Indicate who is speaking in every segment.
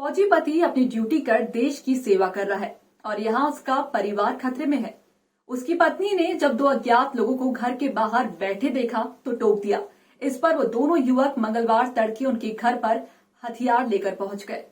Speaker 1: फौजी पति अपनी ड्यूटी कर देश की सेवा कर रहा है और यहाँ उसका परिवार खतरे में है। उसकी पत्नी ने जब दो अज्ञात लोगों को घर के बाहर बैठे देखा तो टोक दिया। इस पर वो दोनों युवक मंगलवार तड़के उनके घर पर हथियार लेकर पहुंच गए।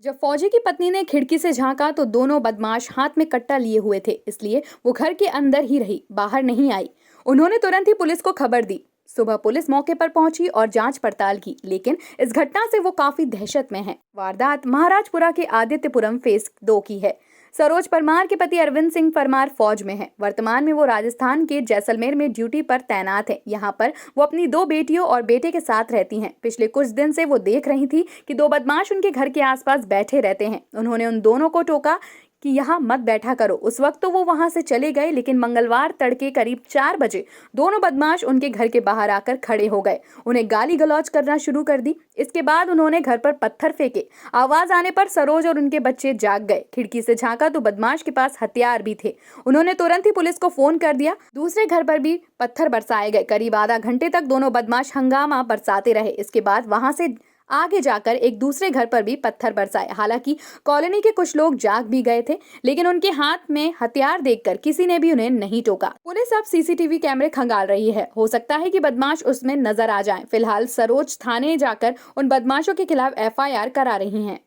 Speaker 2: जब फौजी की पत्नी ने खिड़की से झांका तो दोनों बदमाश हाथ में कट्टा लिए हुए थे, इसलिए वो घर के अंदर ही रही, बाहर नहीं आई। उन्होंने तुरंत ही पुलिस को खबर दी। सुबह पुलिस मौके पर पहुंची और जांच पड़ताल की, लेकिन इस घटना से वो काफी दहशत में है। वारदात महाराजपुरा के आदित्यपुरम फेज 2 की है। सरोज परमार के पति अरविंद सिंह परमार फौज में हैं। वर्तमान में वो राजस्थान के जैसलमेर में ड्यूटी पर तैनात है। यहाँ पर वो अपनी 2 बेटियों और बेटे के साथ रहती हैं। पिछले कुछ दिन से वो देख रही थी कि 2 बदमाश उनके घर के आसपास बैठे रहते हैं। उन्होंने उन दोनों को टोका कि यहाँ मत बैठा करो। उस वक्त तो वो वहां से चले गए, लेकिन मंगलवार तड़के करीब 4 बजे दोनों बदमाश उनके घर के बाहर आकर खड़े हो गए। उन्हें गाली गलौज करना शुरू कर दी। इसके बाद उन्होंने घर पर पत्थर फेंके। आवाज आने पर सरोज और उनके बच्चे जाग गए। खिड़की से झांका तो बदमाश के पास हथियार भी थे। उन्होंने तुरंत ही पुलिस को फोन कर दिया। दूसरे घर पर भी पत्थर बरसाए गए। करीब आधा घंटे तक दोनों बदमाश हंगामा बरसाते रहे। इसके बाद वहां से आगे जाकर एक दूसरे घर पर भी पत्थर बरसाए। हालांकि कॉलोनी के कुछ लोग जाग भी गए थे, लेकिन उनके हाथ में हथियार देखकर किसी ने भी उन्हें नहीं टोका। पुलिस अब सीसीटीवी कैमरे खंगाल रही है। हो सकता है कि बदमाश उसमें नजर आ जाएं। फिलहाल सरोज थाने जाकर उन बदमाशों के खिलाफ FIR करा रही हैं।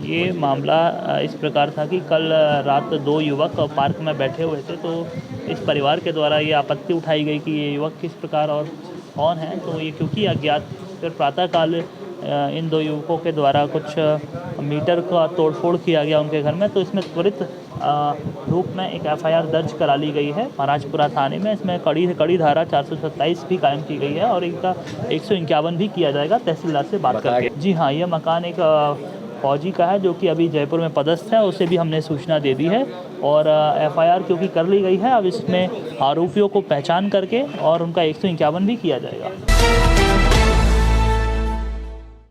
Speaker 3: ये मामला इस प्रकार था कि कल रात 2 युवक पार्क में बैठे हुए थे, तो इस परिवार के द्वारा ये आपत्ति उठाई गई कि ये युवक किस प्रकार और कौन है। तो ये क्योंकि अज्ञात फिर प्रातःकाल इन 2 युवकों के द्वारा कुछ मीटर का तोड़फोड़ किया गया उनके घर में, तो इसमें त्वरित रूप में एक FIR दर्ज करा ली गई है महाराजपुरा थाने में। इसमें कड़ी धारा 427 भी कायम की गई है और इनका 151 भी किया जाएगा तहसीलदार से बात करके। जी हाँ, यह मकान एक फौजी का है जो कि अभी जयपुर में पदस्थ है। उसे भी हमने सूचना दे दी है और FIR क्योंकि कर ली गई है, अब इसमें आरोपियों को पहचान करके और उनका 151 भी किया जाएगा।